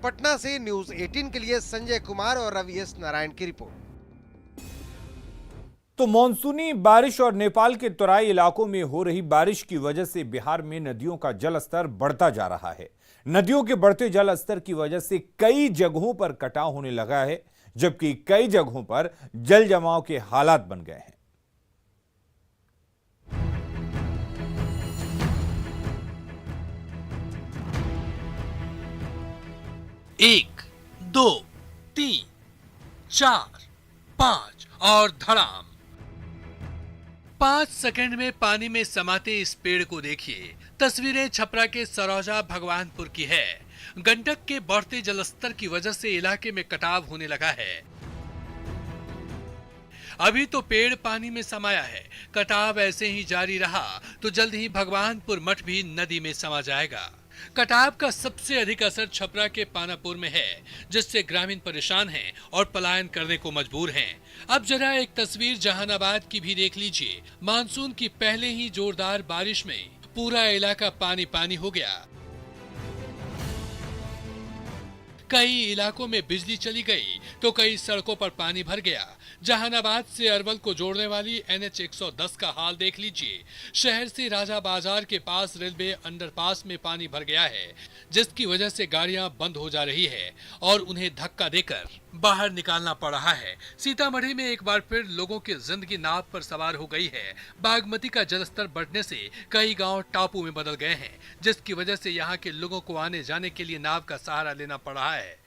पटना से न्यूज 18 के लिए संजय कुमार और रवि एस नारायण की रिपोर्ट। तो मानसूनी बारिश और नेपाल के तराई इलाकों में हो रही बारिश की वजह से बिहार में नदियों का जलस्तर बढ़ता जा रहा है। नदियों के बढ़ते जल स्तर की वजह से कई जगहों पर कटाव होने लगा है, जबकि कई जगहों पर जल जमाव के हालात बन गए हैं। एक, दो, तीन, चार, पांच और धड़ाम। 5 सेकंड में पानी में समाते इस पेड़ को देखिए। तस्वीरें छपरा के सरौजा भगवानपुर की है। गंडक के बढ़ते जलस्तर की वजह से इलाके में कटाव होने लगा है। अभी तो पेड़ पानी में समाया है, कटाव ऐसे ही जारी रहा तो जल्द ही भगवानपुर मठ भी नदी में समा जाएगा। कटाव का सबसे अधिक असर छपरा के पानापुर में है, जिससे ग्रामीण परेशान हैं और पलायन करने को मजबूर हैं। अब जरा एक तस्वीर जहानाबाद की भी देख लीजिए। मानसून की पहले ही जोरदार बारिश में पूरा इलाका पानी पानी हो गया। कई इलाकों में बिजली चली गई तो कई सड़कों पर पानी भर गया। जहानाबाद से अरवल को जोड़ने वाली NH 110 का हाल देख लीजिए। शहर से राजा बाजार के पास रेलवे अंडरपास में पानी भर गया है, जिसकी वजह से गाड़ियां बंद हो जा रही है और उन्हें धक्का देकर बाहर निकालना पड़ रहा है। सीतामढ़ी में एक बार फिर लोगों की जिंदगी नाव पर सवार हो गई है। बागमती का जलस्तर बढ़ने से कई गांव टापू में बदल गए हैं, जिसकी वजह से यहां के लोगों को आने जाने के लिए नाव का सहारा लेना पड़ रहा है।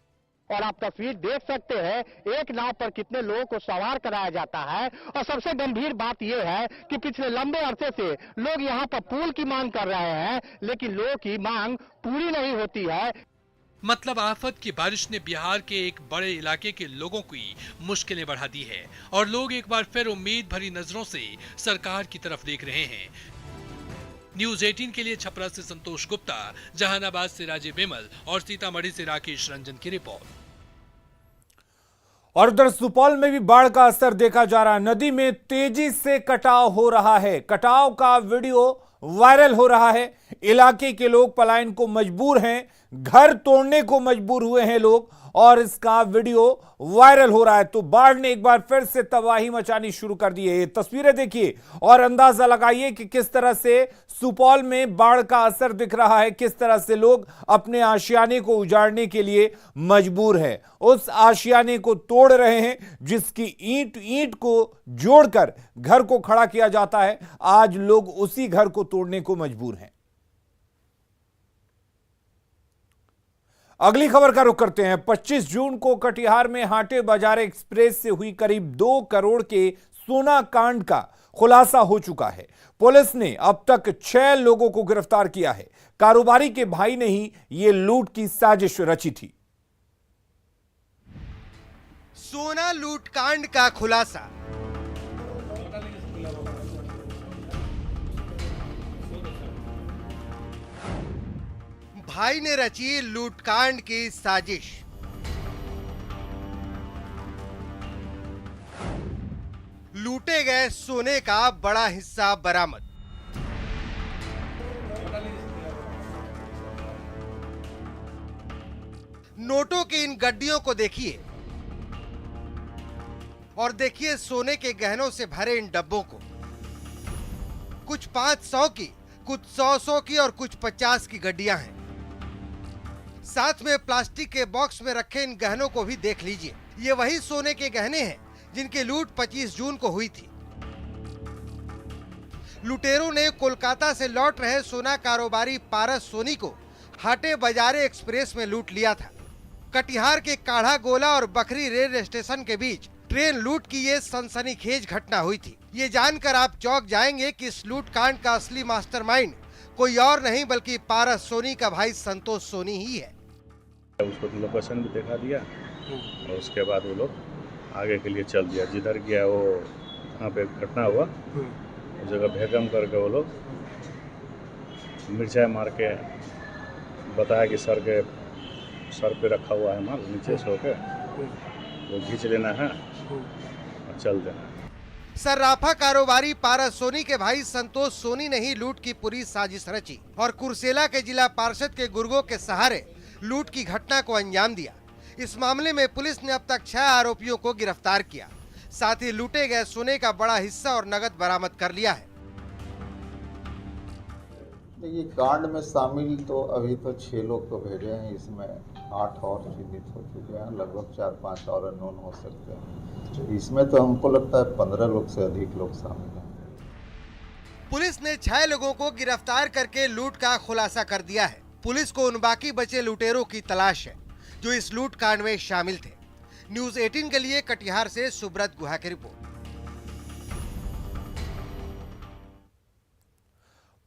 और आप तस्वीर देख सकते हैं, एक नाव पर कितने लोगों को सवार कराया जाता है। और सबसे गंभीर बात यह है कि पिछले लंबे अरसे से लोग यहाँ पर पुल की मांग कर रहे हैं, लेकिन लोगों की मांग पूरी नहीं होती है। मतलब आफत की बारिश ने बिहार के एक बड़े इलाके के लोगों की मुश्किलें बढ़ा दी है और लोग एक बार फिर उम्मीद भरी नजरों से सरकार की तरफ देख रहे हैं। न्यूज 18 के लिए छपरा से संतोष गुप्ता, जहानाबाद से राजीव बेमल और सीतामढ़ी से राकेश रंजन की रिपोर्ट। और उधर सुपौल में भी बाढ़ का असर देखा जा रहा है। नदी में तेजी से कटाव हो रहा है। कटाव का वीडियो वायरल हो रहा है। इलाके के लोग पलायन को मजबूर हैं, घर तोड़ने को मजबूर हुए हैं लोग, और इसका वीडियो वायरल हो रहा है। तो बाढ़ ने एक बार फिर से तबाही मचानी शुरू कर दी है। ये तस्वीरें देखिए और अंदाजा लगाइए कि किस तरह से सुपौल में बाढ़ का असर दिख रहा है, किस तरह से लोग अपने आशियाने को उजाड़ने के लिए मजबूर हैं। उस आशियाने को तोड़ रहे हैं जिसकी ईंट ईंट को जोड़कर घर को खड़ा किया जाता है। आज लोग उसी घर को तोड़ने को मजबूर हैं। अगली खबर का रुख करते हैं। 25 जून को कटिहार में हाटे बाजार एक्सप्रेस से हुई करीब 2 करोड़ के सोना कांड का खुलासा हो चुका है। पुलिस ने अब तक 6 लोगों को गिरफ्तार किया है। कारोबारी के भाई ने ही यह लूट की साजिश रची थी। सोना लूट कांड का खुलासा। भाई ने रची लूटकांड की साजिश। लूटे गए सोने का बड़ा हिस्सा बरामद। नोटों की इन गड्डियों को देखिए और देखिए सोने के गहनों से भरे इन डब्बों को। कुछ 500 की, कुछ 100 की और कुछ 50 की गड्डियां हैं। साथ में प्लास्टिक के बॉक्स में रखे इन गहनों को भी देख लीजिए। ये वही सोने के गहने हैं जिनकी लूट 25 जून को हुई थी। लुटेरों ने कोलकाता से लौट रहे सोना कारोबारी पारस सोनी को हाटे बाजारे एक्सप्रेस में लूट लिया था। कटिहार के काढ़ा गोला और बखरी रेल स्टेशन के बीच ट्रेन लूट की ये सनसनीखेज घटना हुई थी। ये जानकर आप चौंक जाएंगे कि इस लूट कांड का असली मास्टरमाइंड कोई और नहीं बल्कि पारस सोनी का भाई संतोष सोनी ही है। उसको लोकेशन भी दिखा दिया और उसके बाद वो लोग आगे के लिए चल दिया। जिधर गया वो वहाँ पे घटना हुआ उस जगह भेगम करके वो लोग मिर्चाई मार के बताया कि सर पे रखा हुआ है माल, नीचे से होके वो खींच लेना है और चल देना। सर्राफा कारोबारी पारस सोनी के भाई संतोष सोनी ने ही लूट की पूरी साजिश रची और कुर्सेला के जिला पार्षद के गुर्गों के सहारे लूट की घटना को अंजाम दिया। इस मामले में पुलिस ने अब तक 6 आरोपियों को गिरफ्तार किया। साथ ही लूटे गए सोने का बड़ा हिस्सा और नगद बरामद कर लिया है। ये कांड में शामिल तो अभी तो 6 लोग को भेजे हैं, इसमें 8 और चिन्हित हो चुके हैं, लगभग 4-5 और अननोन हो सकते हैं। इसमें तो हमको लगता है 15 लोग से अधिक लोग शामिल हैं। पुलिस ने 6 लोगों को गिरफ्तार करके लूट का खुलासा कर दिया है। पुलिस को उन बाकी बचे लुटेरों की तलाश है जो इस लूट कांड में शामिल थे। न्यूज़ 18 के लिए कटिहार से सुब्रत गुहा की रिपोर्ट।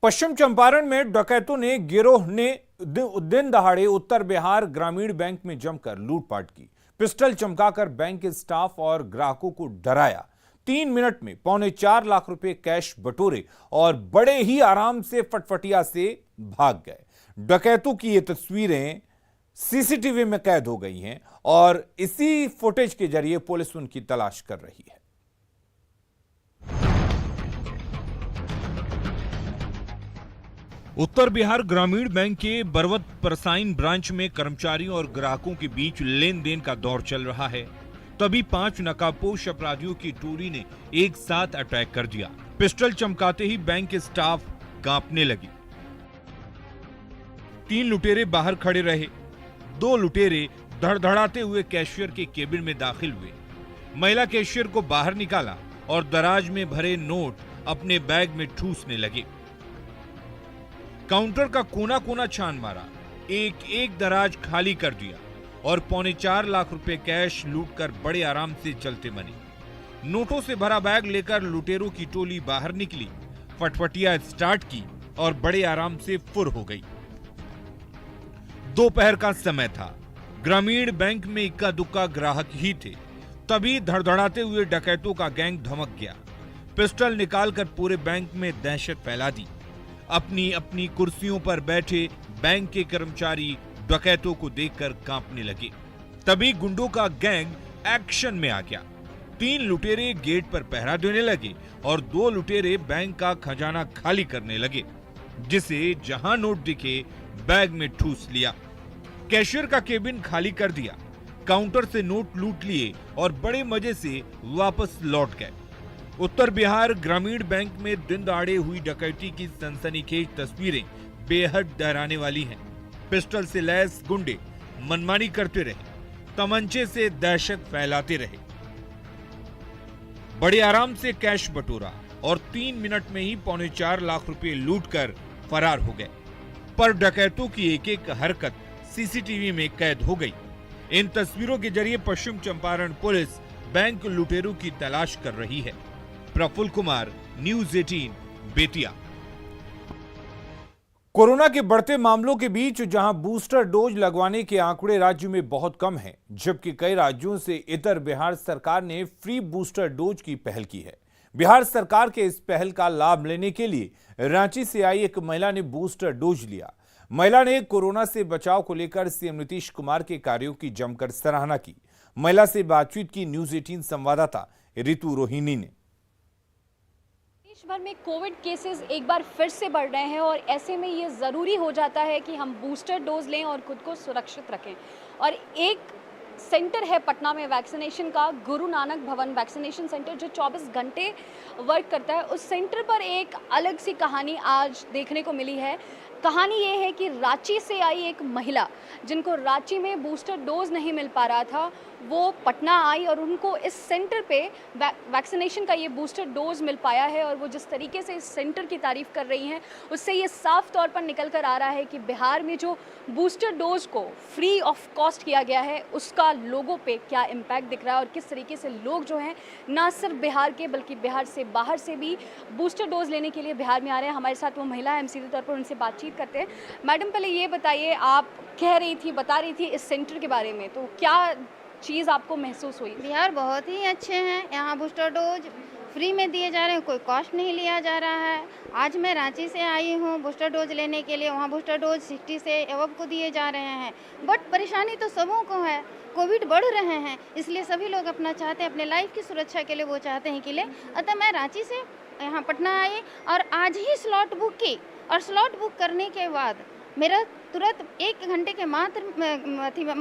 पश्चिम चंपारण में डकैतों ने गिरोह ने दिन दहाड़े उत्तर बिहार ग्रामीण बैंक में जमकर लूटपाट की। पिस्टल चमकाकर बैंक के स्टाफ और ग्राहकों को डराया। 3 मिनट में 4.25 लाख रुपए कैश बटोरे और बड़े ही आराम से फटफटिया से भाग गए। डकैतों की ये तस्वीरें सीसीटीवी में कैद हो गई हैं और इसी फुटेज के जरिए पुलिस उनकी तलाश कर रही है। उत्तर बिहार ग्रामीण बैंक के बरवत परसाइन ब्रांच में कर्मचारियों और ग्राहकों के बीच लेन देन का दौर चल रहा है। तभी 5 नकाबपोश अपराधियों की टोली ने एक साथ अटैक कर दिया। पिस्टल चमकाते ही बैंक के स्टाफ कांपने लगे। 3 लुटेरे बाहर खड़े रहे। 2 लुटेरे धड़धड़ाते हुए कैशियर के केबिन में दाखिल हुए। महिला कैशियर को बाहर निकाला और दराज में भरे नोट अपने बैग में ठूसने लगे। काउंटर का कोना कोना छान मारा, एक दराज खाली कर दिया और 4.25 लाख रुपए कैश लूटकर बड़े आराम से चलते बने। नोटों से भरा बैग लेकर लुटेरों की टोली बाहर निकली, फटफटिया स्टार्ट की और बड़े आराम से फुर हो गई। दोपहर का समय था। ग्रामीण बैंक में इक्का दुक्का ग्राहक ही थे। तभी धड़धड़ाते हुए डकैतों का गैंग धमक गया। पिस्टल निकालकर पूरे बैंक में दहशत फैला दी। अपनी अपनी कुर्सियों पर बैठे बैंक के कर्मचारी डकैतों को देखकर कांपने लगे। तभी गुंडों का गैंग एक्शन में आ गया। 3 लुटेरे गेट पर पहरा देने लगे और 2 लुटेरे बैंक का खजाना खाली करने लगे, जिसे जहां नोट दिखे बैग में ठूस लिया। कैशियर का केबिन खाली कर दिया। काउंटर से नोट लूट लिए और बड़े मजे से वापस लौट गए। उत्तर बिहार ग्रामीण बैंक में दिन दहाड़े हुई डकैती की सनसनीखेज तस्वीरें बेहद डराने वाली हैं। पिस्टल से लैस गुंडे मनमानी करते रहे, तमंचे से दहशत फैलाते रहे। बड़े आराम से कैश बटोरा और 3 मिनट में ही 4.25 लाख रुपए लूटकर फरार हो गए। पर डकैतों की एक हरकत सीसीटीवी में कैद हो गई। इन तस्वीरों के जरिए पश्चिम चंपारण पुलिस बैंक लुटेरों की तलाश कर रही है। प्रफुल्ल कुमार, न्यूज़ 18, बेतिया। कोरोना के बढ़ते मामलों के बीच जहां बूस्टर डोज लगवाने के आंकड़े राज्य में बहुत कम हैं, जबकि कई राज्यों से इतर बिहार सरकार ने फ्री बूस्टर डोज की पहल की है। बिहार सरकार के इस पहल का लाभ लेने के लिए रांची से आई एक महिला ने बूस्टर डोज लिया। महिला ने कोरोना से बचाव को लेकर सीएम नीतीश कुमार के कार्यों की जमकर सराहना की। महिला से बातचीत की न्यूज़ 18 संवाददाता ऋतु रोहिणी ने। देश भर में कोविड केसेस एक बार फिर से बढ़ रहे हैं और ऐसे में ये ज़रूरी हो जाता है कि हम बूस्टर डोज लें और खुद को सुरक्षित रखें। और एक सेंटर है पटना में वैक्सीनेशन का, गुरु नानक भवन वैक्सीनेशन सेंटर, जो 24 घंटे वर्क करता है। उस सेंटर पर एक अलग सी कहानी आज देखने को मिली है। कहानी ये है कि रांची से आई एक महिला जिनको रांची में बूस्टर डोज नहीं मिल पा रहा था, वो पटना आई और उनको इस सेंटर पे वैक्सीनेशन का ये बूस्टर डोज मिल पाया है। और वो जिस तरीके से इस सेंटर की तारीफ कर रही हैं, उससे ये साफ तौर पर निकल कर आ रहा है कि बिहार में जो बूस्टर डोज को फ्री ऑफ कॉस्ट किया गया है, उसका लोगों पे क्या इम्पैक्ट दिख रहा है और किस तरीके से लोग जो हैं ना सिर्फ बिहार के बल्कि बिहार से बाहर से भी बूस्टर डोज लेने के लिए बिहार में आ रहे हैं। हमारे साथ वो महिला है, हम सीधे तौर पर उनसे बातचीत करते हैं। मैडम, पहले ये बताइए, आप बता रही थी इस सेंटर के बारे में, तो क्या चीज़ आपको महसूस हुई? बिहार बहुत ही अच्छे हैं। यहाँ बूस्टर डोज फ्री में दिए जा रहे हैं, कोई कॉस्ट नहीं लिया जा रहा है। आज मैं रांची से आई हूँ बूस्टर डोज लेने के लिए। वहाँ बूस्टर डोज 60 से एबव को दिए जा रहे हैं, बट परेशानी तो सबों को है। कोविड बढ़ रहे हैं, इसलिए सभी लोग अपना चाहते हैं, अपने लाइफ की सुरक्षा के लिए वो चाहते हैं कि ले। अतः मैं रांची से यहाँ पटना आई और आज ही स्लॉट बुक की और स्लॉट बुक करने के बाद मेरा तुरंत 1 घंटे के मात्र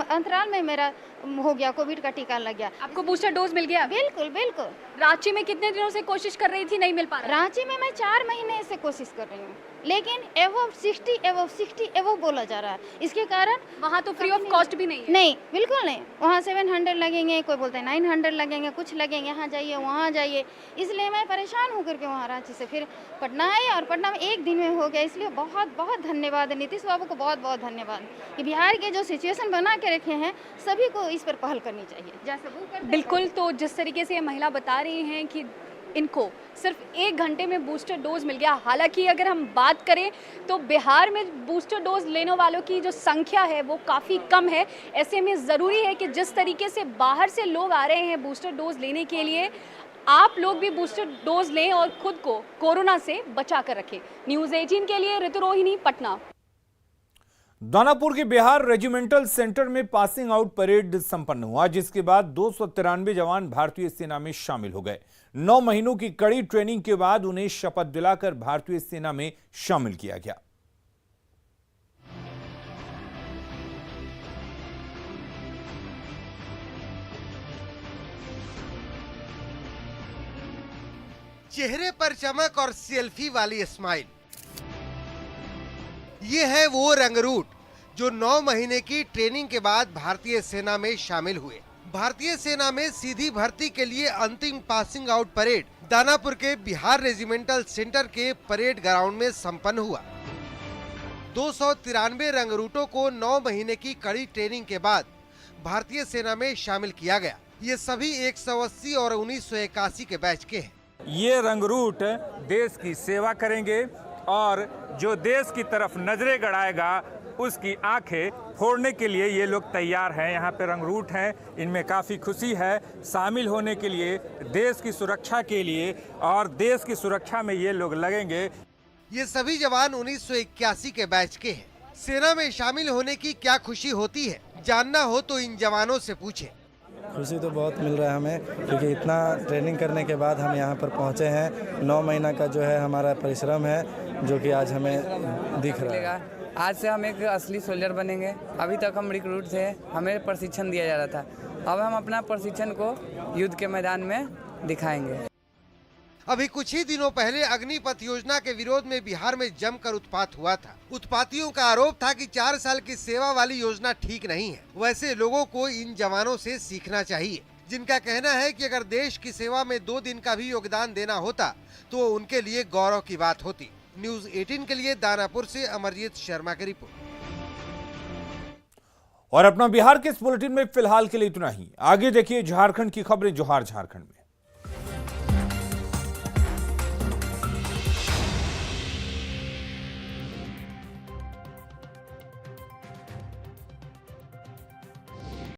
अंतराल में मेरा हो गया, कोविड का टीका लग गया। आपको बूस्टर डोज मिल गया? बिल्कुल बिल्कुल। रांची में कितने दिनों से कोशिश कर रही थी, नहीं मिल पा रहा? रांची में मैं 4 महीने से कोशिश कर रही हूँ, लेकिन एवो 60 एवो बोला जा रहा है। इसके कारण वहाँ तो फ्री ऑफ कॉस्ट भी नहीं है? नहीं, बिल्कुल नहीं। वहाँ 700 लगेंगे, कोई बोलते हैं 900 लगेंगे, कुछ लगेंगे, यहाँ जाइए वहाँ जाइए। इसलिए मैं परेशान होकर के वहाँ रांची से फिर पटना आई और पटना में 1 दिन में हो गया। इसलिए बहुत बहुत धन्यवाद नीतीश बाबू को, बहुत बहुत धन्यवाद कि बिहार के जो सिचुएशन बना के रखे हैं सभी को इस पर पहल करनी चाहिए, जैसे वो करते हैं। बिल्कुल, तो जिस तरीके से ये महिला बता रही हैं कि इनको सिर्फ 1 घंटे में बूस्टर डोज मिल गया। हालांकि अगर हम बात करें तो बिहार में बूस्टर डोज लेने वालों की जो संख्या है वो काफ़ी कम है। ऐसे में ज़रूरी है कि जिस तरीके से बाहर से लोग आ रहे हैं बूस्टर डोज लेने के लिए, आप लोग भी बूस्टर डोज लें और खुद को कोरोना से बचा कर रखें। न्यूज़ 18 के लिए ऋतु रोहिणी, पटना। दानापुर के बिहार रेजिमेंटल सेंटर में पासिंग आउट परेड संपन्न हुआ, जिसके बाद 293 जवान भारतीय सेना में शामिल हो गए। 9 महीनों की कड़ी ट्रेनिंग के बाद उन्हें शपथ दिलाकर भारतीय सेना में शामिल किया गया। चेहरे पर चमक और सेल्फी वाली स्माइल, ये है वो रंगरूट जो 9 महीने की ट्रेनिंग के बाद भारतीय सेना में शामिल हुए। भारतीय सेना में सीधी भर्ती के लिए अंतिम पासिंग आउट परेड दानापुर के बिहार रेजिमेंटल सेंटर के परेड ग्राउंड में संपन्न हुआ। 293 रंगरूटों को 9 महीने की कड़ी ट्रेनिंग के बाद भारतीय सेना में शामिल किया गया। ये सभी 180 और 1981 के बैच के हैं। ये रंगरूट देश की सेवा करेंगे और जो देश की तरफ नजरें गड़ाएगा उसकी आंखें फोड़ने के लिए ये लोग तैयार हैं। यहाँ पे रंगरूट हैं, इनमें काफ़ी खुशी है शामिल होने के लिए, देश की सुरक्षा के लिए, और देश की सुरक्षा में ये लोग लगेंगे। ये सभी जवान 1981 के बैच के हैं। सेना में शामिल होने की क्या खुशी होती है, जानना हो तो इन जवानों से पूछें। खुशी तो बहुत मिल रहा है हमें, क्योंकि इतना ट्रेनिंग करने के बाद हम यहाँ पर पहुँचे हैं। 9 महीना का जो है हमारा परिश्रम है, जो कि आज हमें दिख रहा है। आज से हम एक असली सोल्जर बनेंगे। अभी तक हम रिक्रूट थे, हमें प्रशिक्षण दिया जा रहा था। अब हम अपना प्रशिक्षण को युद्ध के मैदान में दिखाएंगे। अभी कुछ ही दिनों पहले अग्निपथ योजना के विरोध में बिहार में जमकर उत्पात हुआ था। उत्पातियों का आरोप था कि 4 साल की सेवा वाली योजना ठीक नहीं है। वैसे लोगों को इन जवानों से सीखना चाहिए, जिनका कहना है कि अगर देश की सेवा में 2 दिन का भी योगदान देना होता तो उनके लिए गौरव की बात होती। न्यूज़ 18 के लिए दानापुर से अमरजीत शर्मा की रिपोर्ट। और अपना बिहार के इस बुलेटिन में फिलहाल के लिए इतना ही। आगे देखिए झारखंड की खबरें जोहार झारखंड में।